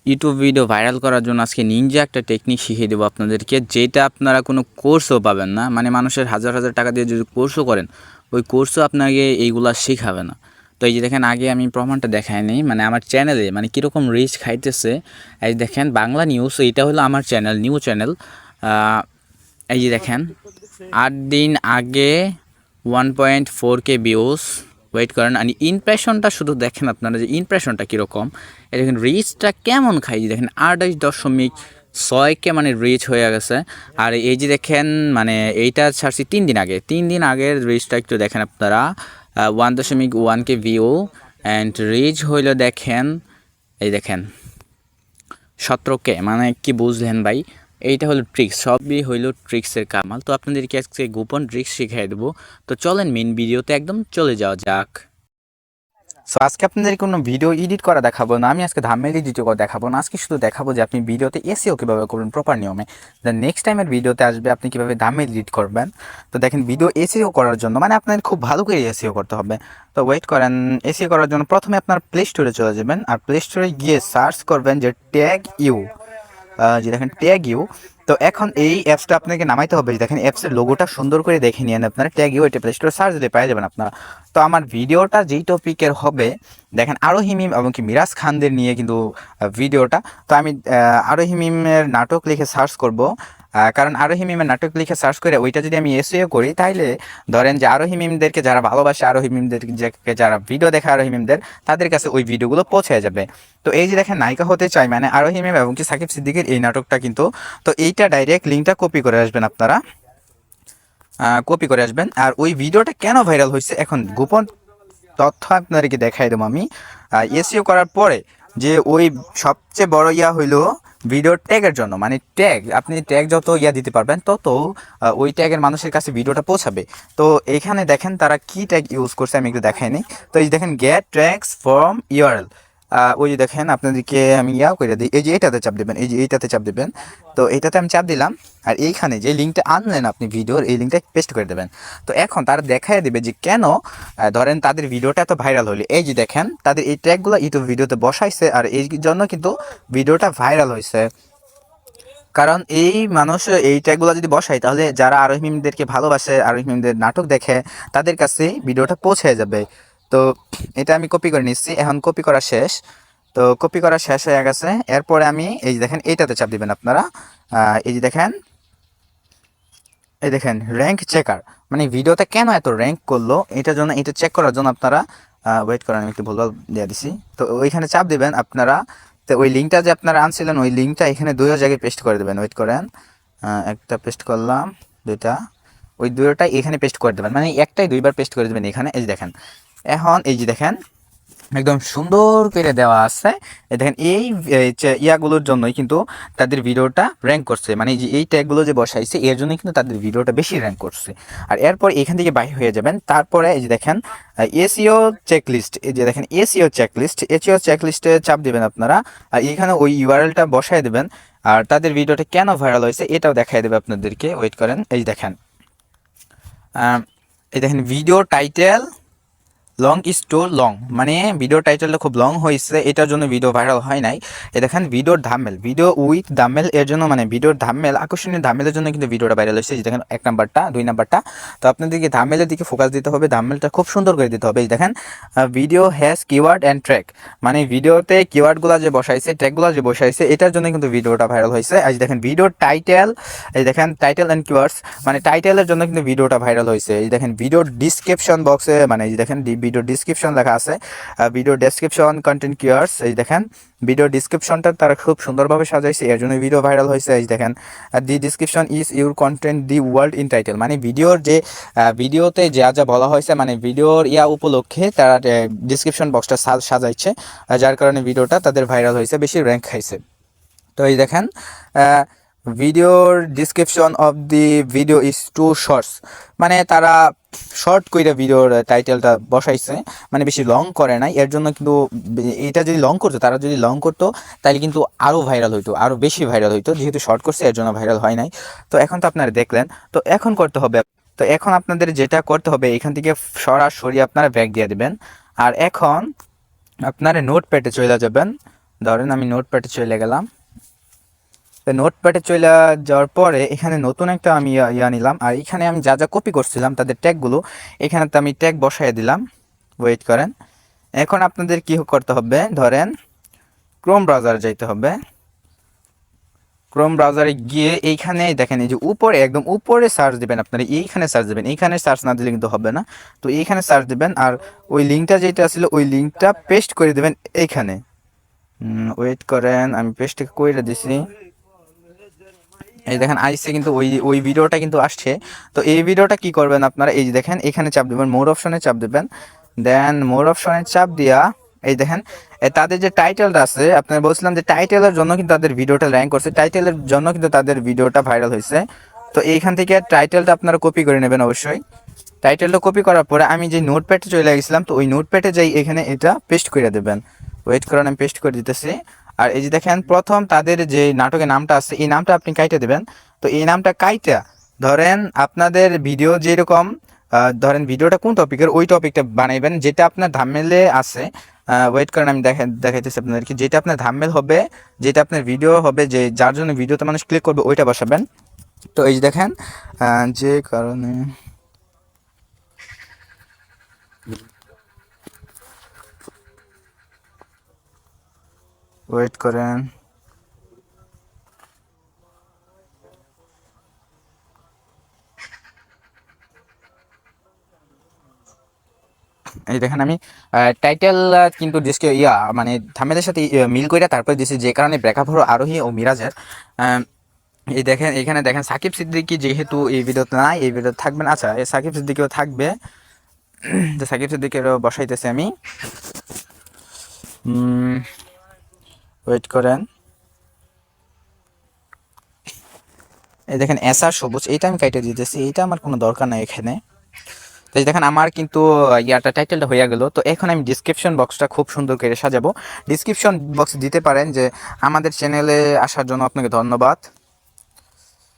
YouTube video viral করার জন্য আজকে নিনজা একটা টেকনিক শিখিয়ে দেবো আপনাদেরকে, যেটা আপনারা কোনো কোর্সও পাবেন না। মানে মানুষের হাজার হাজার টাকা দিয়ে যদি কোর্সও করেন, ওই কোর্সও আপনাকে এইগুলা শেখাবে না। তো এই যে দেখেন, আগে আমি প্রমাণটা দেখাই নেই, মানে আমার চ্যানেলে মানে কীরকম রিচ খাইতেছে। এই দেখেন, বাংলা নিউজ, এইটা হলো আমার চ্যানেল, নিউ চ্যানেল। এই যে দেখেন, 8 দিন আগে 1.4K ভিউজ। ওয়েট করেন, আর ইমপ্রেশনটা শুধু দেখেন আপনারা, যে ইমপ্রেশনটা কীরকম। এই দেখেন রিচটা কেমন খাই, যে দেখেন 28.6K মানে রিচ হয়ে গেছে। আর এই যে দেখেন, মানে এইটা ছাড়ছি 3 দিন আগে, 3 দিন আগের রিচটা একটু দেখেন আপনারা, 1.1K ভিউ অ্যান্ড রিচ হইল দেখেন, এই দেখেন 17K। মানে কি বুঝলেন ভাই? এইটা হলো ট্রিক্স, সবই হইলো ট্রিক্সের কামাল। তো আপনাদেরকে আজকে গোপন ট্রিক্স শিখিয়ে দেবো। তো চলেন মেন ভিডিওতে একদম চলে যাওয়া যাক। সো আজকে আপনাদের কোনো ভিডিও এডিট করা দেখাবো না, আমি আজকে থাম্বনেল এডিট করে দেখাবো না। আজকে শুধু দেখাবো যে আপনি ভিডিওতে এসইও কীভাবে করবেন প্রপার নিয়মে। দেন নেক্সট টাইমের ভিডিওতে আসবে আপনি কীভাবে থাম্বনেল এডিট করবেন। তো দেখেন, ভিডিও এসইও করার জন্য মানে আপনাদের খুব ভালো করে এসইও করতে হবে। তো ওয়েট করেন, এসইও করার জন্য প্রথমে আপনার প্লে স্টোরে চলে যাবেন, আর প্লে স্টোরে গিয়ে সার্চ করবেন যে ট্যাগ ইউ, যে দেখেন ট্যাগ ইউ। তো এখন এই অ্যাপসটা আপনাকে নামাইতে হবে। দেখেন অ্যাপসের লোগোটা সুন্দর করে দেখে নিন আপনারা, ট্যাগ ইউ, এটা প্লে স্টোরে সার্চ দিলে পেয়ে যাবেন আপনারা। তো আমার ভিডিওটা যেই টপিকের হবে, দেখেন আরোহী মিম এবং কি মিরাজ খানদের নিয়ে কিন্তু ভিডিওটা। তো আমি আরোহী মিমের নাটক লিখে সার্চ করব, কারণ আরোহী মিমের নাটক লিখে সার্চ করে ওইটা যদি আমি এসইও করি, তাহলে ধরেন যে আরোহী মিমদেরকে যারা ভালোবাসে, আরোহী মিমদেরকে যারা ভিডিও দেখে আরোহী মিমদের, তাদের কাছে ওই ভিডিওগুলো পৌঁছে যাবে। তো এই যে দেখেন, নায়িকা হতে চাই মানে আরোহী মিম এবং কি সাকিব সিদ্দিকের এই নাটকটা কিন্তু। তো এইটা ডাইরেক্ট লিঙ্কটা কপি করে আসবেন আপনারা, কপি করে আসবেন। আর ওই ভিডিওটা কেন ভাইরাল হয়েছে, এখন গোপন তথ্য আপনাদেরকে দেখাই দেবো আমি। এসইও করার পরে যে ওই সবচেয়ে বড় ইয়া হইলো ভিডিওর ট্যাগের জন্য, মানে ট্যাগ, আপনি ট্যাগ যত ইয়া দিতে পারবেন তত ওই ট্যাগের মানুষের কাছে ভিডিওটা পৌঁছাবে। তো এখানে দেখেন তারা কি ট্যাগ ইউজ করছে, আমি একটু দেখাইনি। তো এই দেখেন, গেট ট্যাগস ফ্রম ইউআরএল। ওই যে দেখেন, আপনাদেরকে আমি ইয়া করে দিই, এই যে এইটাতে চাপ দেবেন, এই যে এইটাতে চাপ দেবেন। তো এইটাতে আমি চাপ দিলাম, আর এইখানে যে লিঙ্কটা আনলেন আপনি ভিডিওর, এই লিঙ্কটা পেস্ট করে দেবেন। তো এখন তারা দেখাই দেবে যে কেন ধরেন তাদের ভিডিওটা এত ভাইরাল হলো। এই যে দেখেন, তাদের এই ট্যাগগুলো ইউটিউব ভিডিওতে বসাইছে, আর এই জন্য কিন্তু ভিডিওটা ভাইরাল হয়েছে। কারণ এই মানুষ এই ট্যাগগুলো যদি বসায়, তাহলে যারা আরোহী মিমদেরকে ভালোবাসে, আরোহী মিমদের নাটক দেখে, তাদের কাছে ভিডিওটা পৌঁছে যাবে। তো এটা আমি কপি করে নিচ্ছি, এখন কপি করা শেষ। তো কপি করা শেষ হয়ে গেছে। এরপরে আমি এই যে দেখেন, এইটাতে চাপ দিবেন আপনারা। এই যে দেখেন, এই দেখেন র্যাঙ্ক চেকার, মানে ভিডিওতে কেন এত র্যাঙ্ক করলো, এটার জন্য, এটা চেক করার জন্য আপনারা ওয়েট করেন, আমি একটু ভুলভাল দিয়ে দিছি। তো ওইখানে চাপ দিবেন আপনারা। তো ওই লিঙ্কটা যে আপনারা আনছিলেন, ওই লিঙ্কটা এখানে 2 জায়গায় পেস্ট করে দেবেন। ওয়েট করেন, একটা পেস্ট করলাম, দুইটা, ওই দুটোটাই এখানে পেস্ট করে দেবেন, মানে একটাই 2বার পেস্ট করে দেবেন এখানে। এই যে দেখেন, এখন এই যে দেখেন একদম সুন্দর করে দেওয়া আছে। দেখেন এই ইয়াগুলোর জন্যই কিন্তু তাদের ভিডিওটা র্যাঙ্ক করছে, মানে যে এই ট্যাগগুলো যে বসাইছে এর জন্যই কিন্তু তাদের ভিডিওটা বেশি র্যাঙ্ক করছে। আর এরপর এখান থেকে বাইরে হয়ে যাবেন। তারপরে এই যে দেখেন এসইও চেকলিস্ট, এই যে দেখেন এসইও চেকলিস্টে চাপ দেবেন আপনারা, আর এখানে ওই ইউআরএলটা বসাই দেবেন। আর তাদের ভিডিওটা কেন ভাইরাল হয়েছে এটাও দেখাই দেবে আপনাদেরকে। ওয়েট করেন, এই দেখেন, এই দেখেন video title long is too long, মানে ভিডিও টাইটেলটা খুব লং হয়েছে, এটার জন্য ভিডিও ভাইরাল হয় নাই। এ দেখেন ভিডিওর ধামেল, ভিডিও উইথ ধামেল, এর জন্য মানে ভিডিওর ধামেল, আকর্ষণীয় ধামেলের জন্য কিন্তু ভিডিওটা ভাইরাল হয়েছে। দেখেন 1 নাম্বারটা, 2 নাম্বারটা। তো আপনাদেরকে ধামেলের দিকে ফোকাস দিতে হবে, ধামেলটা খুব সুন্দর করে দিতে হবে। এই দেখেন video has keyword and track, মানে ভিডিওতে কিওয়ার্ডগুলো যে বসাইছে, ট্র্যাকগুলো যে বসাইছে, এটার জন্য কিন্তু ভিডিওটা ভাইরাল হয়েছে। আজ দেখেন ভিডিওর টাইটেল, এই দেখেন টাইটেল অ্যান্ড কিওয়ার্ডস, মানে টাইটেলের জন্য কিন্তু ভিডিওটা ভাইরাল হয়েছে। এই দেখেন ভিডিওর ডিসক্রিপশন বক্সে, মানে এই দেখেন ভিডিও ডিসক্রিপশন লেখা আছে, ভিডিও ডেসক্রিপশন কন্টেন্ট কিওয়ার্ডস। এই দেখেন ভিডিও ডিসক্রিপশনটা তারা খুব সুন্দরভাবে সাজাইছে, এর জন্য ভিডিও ভাইরাল হয়েছে। এই দেখেন the description is your content the world in title, মানে ভিডিওর যে ভিডিওতে যা যা বলা হয়েছে, মানে ভিডিওর ইয়া উপলক্ষে তারা ডিসক্রিপশন বক্সটা সাজাইছে, যার কারণে ভিডিওটা তাদের ভাইরাল হয়েছে, বেশি র্যাঙ্ক খাইছে। তো এই দেখেন ভিডিওর description of the video is too shorts, মানে তারা শর্ট করে ভিডিওর টাইটেলটা বসাইছে, মানে বেশি লং করে নাই। এর জন্য কিন্তু এটা যদি লং করতো, তারা যদি লং করতো, তাহলে কিন্তু আরও ভাইরাল হইতো, আরও বেশি ভাইরাল হইতো। যেহেতু শর্ট করছে এর জন্য ভাইরাল হয় নাই। তো এখন তো আপনারা দেখলেন, তো এখন করতে হবে, তো এখন আপনাদের যেটা করতে হবে, এখান থেকে সরাসরি আপনারা ব্যাক দিয়ে দেবেন। আর এখন আপনারা নোটপ্যাডে চলে যাবেন, ধরেন আমি নোটপ্যাডে চলে গেলাম। তো নোটপ্যাডে চলে যাওয়ার পরে এখানে নতুন একটা আমি ইয়া নিলাম, আর এখানে আমি যা যা কপি করছিলাম তাদের ট্যাগগুলো এখানে তো আমি ট্যাগ বসাই দিলাম। ওয়েট করেন, এখন আপনাদের কি করতে হবে, ধরেন ক্রোম ব্রাউজারে যাইতে হবে। ক্রোম ব্রাউজারে গিয়ে এইখানে দেখেন এই যে উপরে একদম উপরে সার্চ দিবেন, আপনারা এইখানে সার্চ দিবেন, এইখানে সার্চ না দিলে কিন্তু হবে না। তো এইখানে সার্চ দিবেন আর ওই লিঙ্কটা যেটা ছিল ওই লিঙ্কটা পেস্ট করে দেবেন এইখানে। ওয়েট করেন, আমি পেস্ট করে দিছি। এই দেখেন আইসে কিন্তু ওই ভিডিওটা কিন্তু আসছে। তো এই ভিডিওটা কি করবেন আপনারা, এই যে দেখেন এখানে চাপ দেবেন, মোর অপশনে চাপ দেবেন। দেন মোর অপশনে চাপ দিয়া এই দেখেন তাদের যে টাইটেলটা আছে, আপনারা বলছিলাম যে টাইটেলের জন্য কিন্তু তাদের ভিডিওটা র্যাঙ্ক করছে, টাইটেলের জন্য কিন্তু তাদের ভিডিওটা ভাইরাল হয়েছে। তো এইখান থেকে টাইটেলটা আপনারা কপি করে নেবেন অবশ্যই। টাইটেলটা কপি করার পরে আমি যে নোটপ্যাডে চলে গেছিলাম, তো ওই নোটপ্যাডে যাই এখানে এটা পেস্ট করে দেবেন। ওয়েট করেন, আমি পেস্ট করে দিতেছি। আর এই যে দেখেন প্রথম তাদের যে নাটকের নামটা আছে এই নামটা আপনি কাইটে দেবেন। তো এই নামটা কাইটা ধরেন আপনাদের ভিডিও যেরকম ধরেন ভিডিওটা কোন টপিকের ওই টপিকটা বানাইবেন যেটা আপনার থাম্বনেলে আছে। ওয়েট করেন, আমি দেখাইতেছি আপনাদেরকে। যেটা আপনার থাম্বনেল হবে, যেটা আপনার ভিডিও হবে, যে যার জন্য ভিডিওতে মানুষ ক্লিক করবে ওইটা বসাবেন। তো এই যে দেখেন যে কারণে ওয়েট করেন, এই দেখেন আমি টাইটেল কিন্তু ডিসকে মানে থাম্বনেলের সাথে মিল কইরা তারপর দিছি, যে কারণে ব্রেকআপ হলো আরোহী ও মিরাজের। এই দেখেন এখানে দেখেন সাকিব সিদ্দিকী যেহেতু এই ভিডিওতে নাই, এই ভিডিওতে থাকবেন। আচ্ছা, এই সাকিব সিদ্দিকীও থাকবে, যে সাকিব সিদ্দিকীরও বসাইতেছি আমি। ওয়েট করেন, এই দেখেন এসআর সবুজ, এইটা আমি কাইটে দিতেছি, এইটা আমার কোনো দরকার নাই এখানে। তো দেখেন আমার কিন্তু ইয়াটা টাইটেলটা হয়ে গেল। তো এখন আমি ডিসক্রিপশন বক্সটা খুব সুন্দর করে সাজাবো। ডিসক্রিপশন বক্স দিতে পারেন যে আমাদের চ্যানেলে আসার জন্য আপনাকে ধন্যবাদ।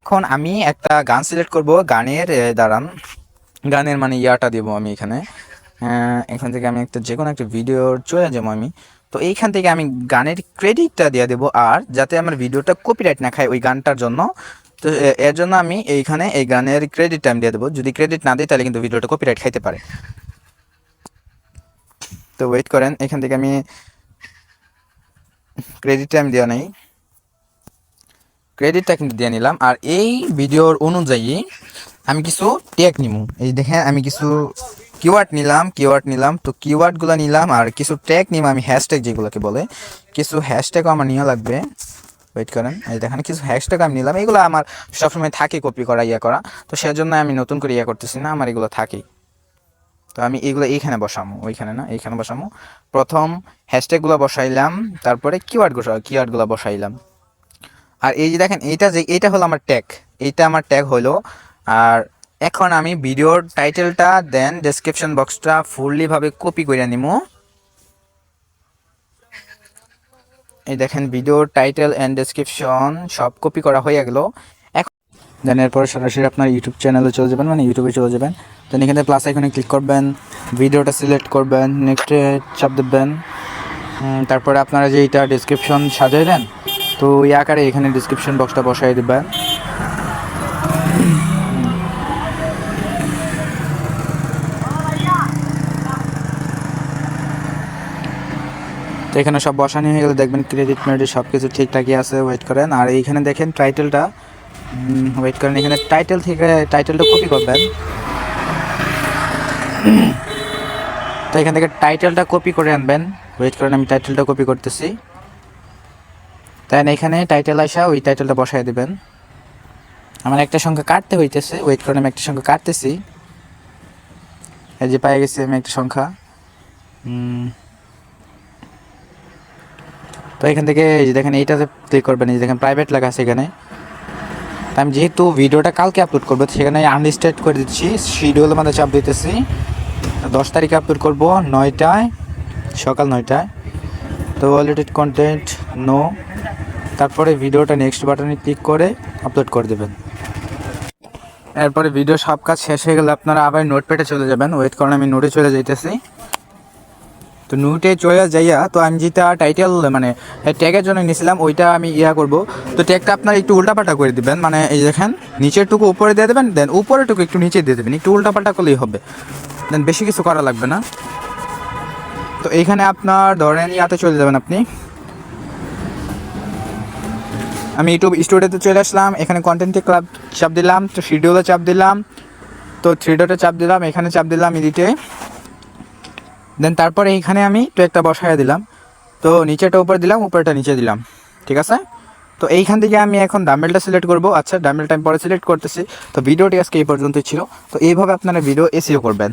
এখন আমি একটা গান সিলেক্ট করব, গানের দাঁড়ান, গানের মানে ইয়াটা দেবো আমি এখানে। এখান থেকে আমি একটা যে কোনো একটা ভিডিওর চলে যাবো আমি। তো এইখান থেকে আমি গানের ক্রেডিটটা দিয়ে দেবো, আর যাতে আমার ভিডিওটা কপিরাইট না খায় ওই গানটার জন্য। তো এর জন্য আমি এইখানে এই গানের ক্রেডিটটা আমি দিয়ে দেবো। যদি ক্রেডিট না দিই তাহলে কিন্তু ভিডিওটা কপিরাইট খাইতে পারে। তো ওয়েট করেন, এখান থেকে আমি ক্রেডিটটা আমি দেওয়া নেই, ক্রেডিটটা কিন্তু দিয়ে নিলাম। আর এই ভিডিওর অনুযায়ী আমি কিছু ট্যাগ নিব। এই দেখেন আমি কিছু কিওয়ার্ড নিলাম। তো কিওয়ার্ডগুলো নিলাম আর কিছু ট্যাগ নিব আমি, হ্যাশট্যাগ যেগুলোকে বলে। কিছু হ্যাশট্যাগও আমার নিয়ে লাগবে। ওয়েট করেন, এই দেখেন কিছু হ্যাশট্যাগ আমি নিলাম। এগুলো আমার সবসময় থাকে কপি করা করা, তো সেজন্য আমি নতুন করে করতেছি না, আমার এগুলো থাকেই। তো আমি এগুলো এইখানে বসামো, ওইখানে না, এইখানে বসামো। প্রথম হ্যাশট্যাগুলো বসাইলাম, তারপরে কিওয়ার্ডগুলো বসাইলাম। আর এই যে দেখেন এইটা হলো আমার ট্যাগ, এইটা আমার ট্যাগ হলো। আর এখন আমি ভিডিওর টাইটেলটা দেন ডেসক্রিপশন বক্সটা ফুললি ভাবে কপি করে নিব। এই দেখেন ভিডিওর টাইটেল অ্যান্ড ডেসক্রিপশন সব কপি করা হয়ে গেল। এখন দেন এরপরে সরাসরি আপনার ইউটিউব চ্যানেলে চলে যাবেন, মানে ইউটিউবে চলে যাবেন। দেন এখানে প্লাস আইকনে ক্লিক করবেন, ভিডিওটা সিলেক্ট করবেন, নেক্সটে চাপ দেবেন। তারপরে আপনারা যে এইটা ডেসক্রিপশন সাজাইলেন, তো এই আকারে এখানে ডেসক্রিপশন বক্সটা বসাই দেবেন। তো এখানে সব বসানো হয়ে গেলে দেখবেন ক্রেডিট মেডিট সব কিছু ঠিকঠাকই আছে। ওয়েট করেন, আর এইখানে দেখেন টাইটেলটা, ওয়েট করেন, এখানে টাইটেল থেকে টাইটেলটা কপি করবেন। তো এখান থেকে টাইটেলটা কপি করে আনবেন। ওয়েট করেন, আমি টাইটেলটা কপি করতেছি। তাই এখানে টাইটেল আসা ওই টাইটেলটা বসাই দেবেন। আমার একটা সংখ্যা কাটতে হইতেছে, ওয়েট করেন, আমি একটা সংখ্যা কাটতেছি। এই যে পাই গেছি আমি একটা সংখ্যা। তো এখান থেকে এই যে দেখেন এইটাতে ক্লিক করবেন, এই যে দেখেন প্রাইভেট লেখা আছে এখানে। আমি যেহেতু ভিডিওটা কালকে আপলোড করবো, সেখানে আনলিস্টেড করে দিচ্ছি, শিডিউলের মধ্যে চাপ দিতেছি। 10 তারিখে আপলোড করবো 9টায়, সকাল 9টায়। তো অলরেডি কন্টেন্ট নো, তারপরে ভিডিওটা নেক্সট বাটনে ক্লিক করে আপলোড করে দেবেন। এরপরে ভিডিও সব কাজ শেষ হয়ে গেলে আপনারা আবার নোটপ্যাডে চলে যাবেন। ওয়েট করেন, আমি নোটে চলে যাইতেছি। তো তো নোটে চলে যাইয়া তো আমি যেটা টাইটেল মানে ট্যাগের জন্য নিয়েছিলাম ওইটা আমি করব। তো ট্যাগটা আপনার একটু উল্টাপাল্টা করে দিবেন, মানে এই দেখেন নিচের টুকু উপরে দিয়ে দেবেন, দেন উপরের টুকু একটু নিচে দিয়ে দেবেন, একটু উল্টাপাল্টা করলেই হবে, দেন বেশি কিছু করা লাগবে না। তো এইখানে আপনার ধরেন ইয়াতে চলে যাবেন আপনি, আমি ইউটিউব স্টুডিওতে চলে আসলাম, এখানে কন্টেন্টে ক্লাব চাপ দিলাম, তো শিডিউলে চাপ দিলাম, তো 3 ডটে চাপ দিলাম, এখানে চাপ দিলাম এডিটে, দেন তারপরে এইখানে আমি ট্যাগটা বসায় দিলাম, তো নিচেটা উপরে দিলাম, উপরেটা নিচে দিলাম, ঠিক আছে। তো এইখান থেকে আমি এখন ডাম্বেলটা সিলেক্ট করব। আচ্ছা ডাম্বেলটা আমি পরে সিলেক্ট করতেছি। তো ভিডিওটি আজকে এই পর্যন্তই ছিল। তো এইভাবে আপনারা ভিডিও এসইও করবেন।